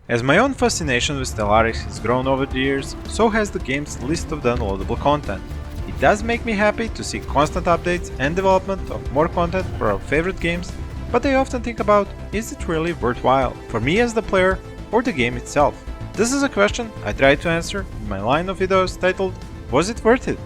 As my own fascination with Stellaris has grown over the years, so has the game's list of downloadable content. It does make me happy to see constant updates and development of more content for our favorite games, but I often think about, is it really worthwhile for me as the player or the game itself? This is a question I try to answer in my line of videos titled, Was it worth it?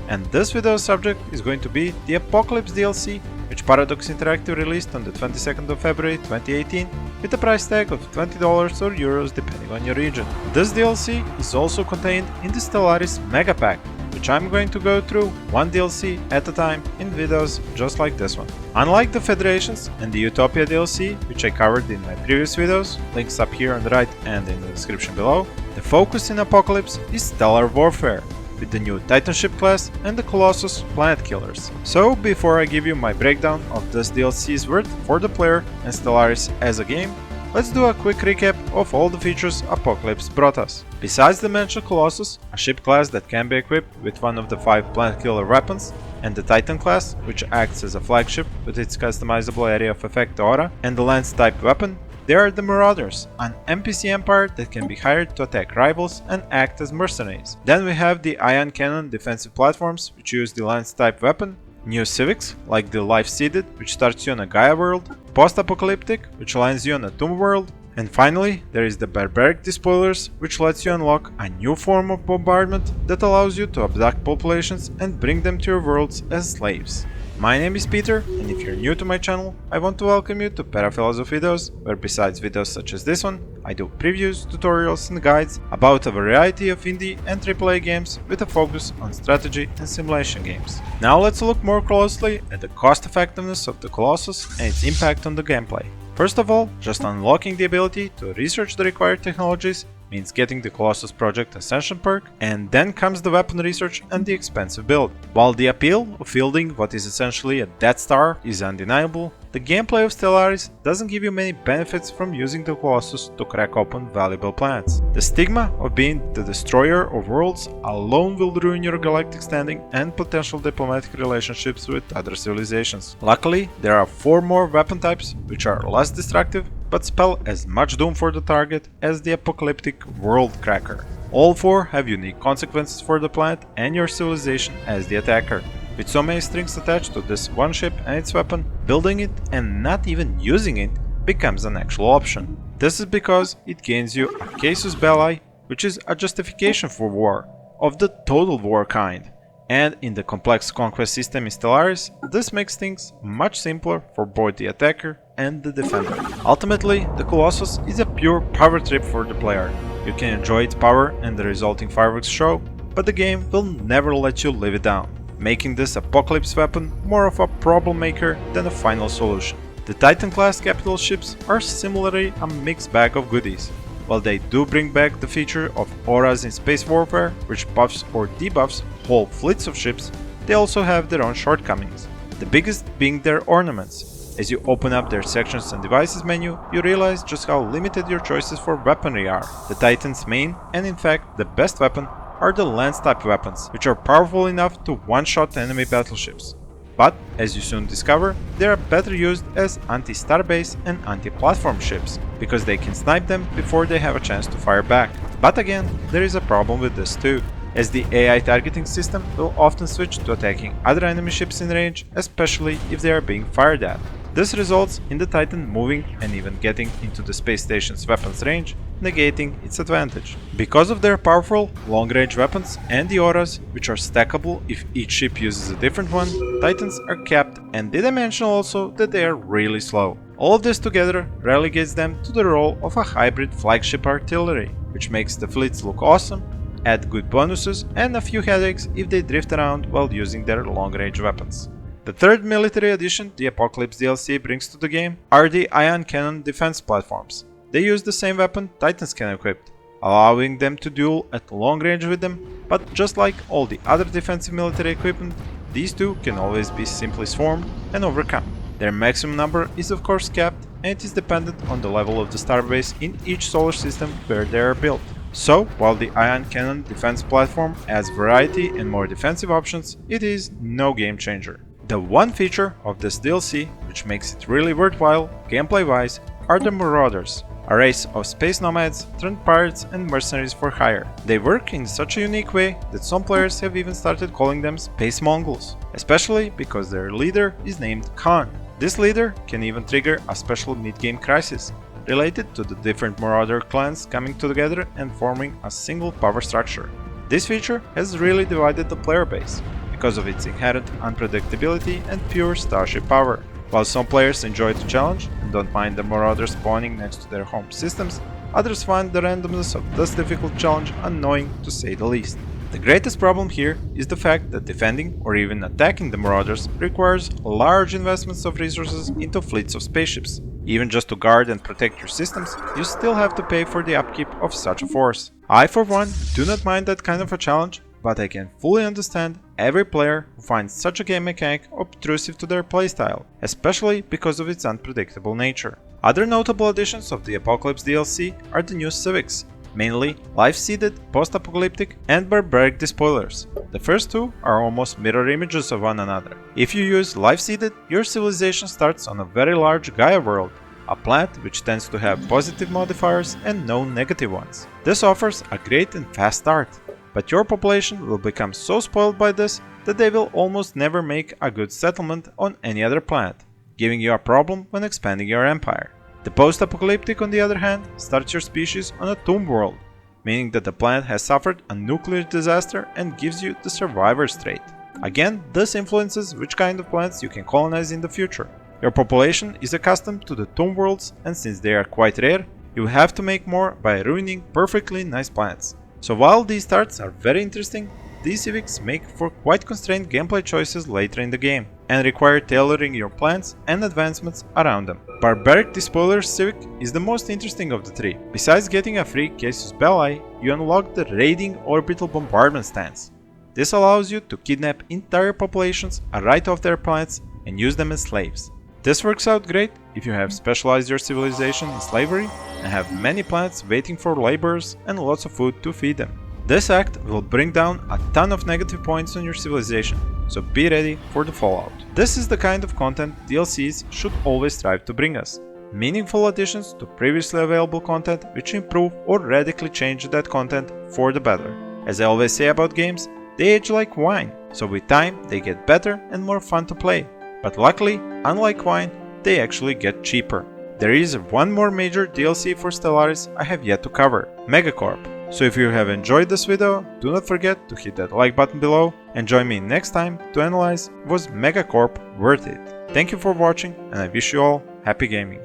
And this video's subject is going to be the Apocalypse DLC, which Paradox Interactive released on the 22nd of February 2018 with a price tag of $20 or euros depending on your region. This DLC is also contained in the Stellaris Mega Pack, which I'm going to go through one DLC at a time in videos just like this one. Unlike the Federations and the Utopia DLC, which I covered in my previous videos, links up here on the right and in the description below, the focus in Apocalypse is stellar warfare, with the new Titan ship class and the Colossus planet killers. So before I give you my breakdown of this DLC's worth for the player and Stellaris as a game, let's do a quick recap of all the features Apocalypse brought us. Besides the mentioned Colossus, a ship class that can be equipped with one of the 5 planet killer weapons, and the Titan class, which acts as a flagship with its customizable area of effect aura, and the lance type weapon, there are the Marauders, an NPC empire that can be hired to attack rivals and act as mercenaries. Then we have the ion cannon defensive platforms, which use the lance type weapon, new Civics, like the Life Seeded, which starts you on a Gaia world, Post-Apocalyptic, which lands you on a Tomb world, and finally there is the Barbaric Despoilers, which lets you unlock a new form of bombardment that allows you to abduct populations and bring them to your worlds as slaves. My name is Peter, and if you're new to my channel, I want to welcome you to Paraphilosophy videos, where besides videos such as this one, I do previews, tutorials and guides about a variety of indie and AAA games with a focus on strategy and simulation games. Now let's look more closely at the cost effectiveness of the Colossus and its impact on the gameplay. First of all, just unlocking the ability to research the required technologies means getting the Colossus Project Ascension perk, and then comes the weapon research and the expensive build. While the appeal of fielding what is essentially a Death Star is undeniable, the gameplay of Stellaris doesn't give you many benefits from using the Colossus to crack open valuable planets. The stigma of being the destroyer of worlds alone will ruin your galactic standing and potential diplomatic relationships with other civilizations. Luckily, there are 4 more weapon types which are less destructive but spell as much doom for the target as the Apocalyptic World Cracker. All 4 have unique consequences for the planet and your civilization as the attacker. With so many strings attached to this one ship and its weapon, building it and not even using it becomes an actual option. This is because it gains you a casus belli, which is a justification for war, of the total war kind. And in the complex conquest system in Stellaris, this makes things much simpler for both the attacker and the defender. Ultimately, the Colossus is a pure power trip for the player. You can enjoy its power and the resulting fireworks show, but the game will never let you live it down, making this Apocalypse weapon more of a problem maker than a final solution. The Titan class capital ships are similarly a mixed bag of goodies. While they do bring back the feature of auras in space warfare, which buffs or debuffs whole fleets of ships, they also have their own shortcomings, the biggest being their ornaments. As you open up their sections and devices menu, you realize just how limited your choices for weaponry are. The Titan's main, and in fact the best weapon, are the lance type weapons, which are powerful enough to one-shot enemy battleships. But, as you soon discover, they are better used as anti-starbase and anti-platform ships, because they can snipe them before they have a chance to fire back. But again, there is a problem with this too, as the AI targeting system will often switch to attacking other enemy ships in range, especially if they are being fired at. This results in the Titan moving and even getting into the space station's weapons range, negating its advantage. Because of their powerful, long-range weapons and the auras, which are stackable if each ship uses a different one, Titans are capped, and did I mention also that they are really slow. All of this together relegates them to the role of a hybrid flagship artillery, which makes the fleets look awesome, add good bonuses and a few headaches if they drift around while using their long-range weapons. The third military addition the Apocalypse DLC brings to the game are the ion cannon defense platforms. They use the same weapon Titans can equip, allowing them to duel at long range with them, but just like all the other defensive military equipment, these two can always be simply swarmed and overcome. Their maximum number is of course capped, and it is dependent on the level of the starbase in each solar system where they are built. So, while the ion cannon defense platform adds variety and more defensive options, it is no game changer. The one feature of this DLC, which makes it really worthwhile gameplay-wise, are the Marauders, a race of space nomads turned pirates and mercenaries for hire. They work in such a unique way that some players have even started calling them space Mongols, especially because their leader is named Khan. This leader can even trigger a special mid-game crisis related to the different marauder clans coming together and forming a single power structure. This feature has really divided the player base because of its inherent unpredictability and pure starship power. While some players enjoy the challenge and don't mind the marauders spawning next to their home systems, others find the randomness of this difficult challenge annoying to say the least. The greatest problem here is the fact that defending or even attacking the marauders requires large investments of resources into fleets of spaceships. Even just to guard and protect your systems, you still have to pay for the upkeep of such a force. I for one do not mind that kind of a challenge, but I can fully understand every player who finds such a game mechanic obtrusive to their playstyle, especially because of its unpredictable nature. Other notable additions of the Apocalypse DLC are the new Civics, mainly life-seeded, post-apocalyptic and barbaric despoilers. The first two are almost mirror images of one another. If you use life-seeded, your civilization starts on a very large Gaia world, a planet which tends to have positive modifiers and no negative ones. This offers a great and fast start, but your population will become so spoiled by this that they will almost never make a good settlement on any other planet, giving you a problem when expanding your empire. The post-apocalyptic, on the other hand, starts your species on a tomb world, meaning that the planet has suffered a nuclear disaster and gives you the survivor's trait. Again, this influences which kind of planets you can colonize in the future. Your population is accustomed to the tomb worlds, and since they are quite rare, you have to make more by ruining perfectly nice planets. So while these starts are very interesting, these civics make for quite constrained gameplay choices later in the game, and require tailoring your plans and advancements around them. Barbaric Despoiler Civic is the most interesting of the three. Besides getting a free Casus Belli, you unlock the Raiding Orbital Bombardment stance. This allows you to kidnap entire populations right off their planets and use them as slaves. This works out great if you have specialized your civilization in slavery and have many planets waiting for laborers and lots of food to feed them. This act will bring down a ton of negative points on your civilization, so be ready for the fallout. This is the kind of content DLCs should always strive to bring us. Meaningful additions to previously available content which improve or radically change that content for the better. As I always say about games, they age like wine, so with time they get better and more fun to play. But luckily, unlike wine, they actually get cheaper. There is one more major DLC for Stellaris I have yet to cover, Megacorp. So if you have enjoyed this video, do not forget to hit that like button below and join me next time to analyze was Megacorp worth it. Thank you for watching and I wish you all happy gaming.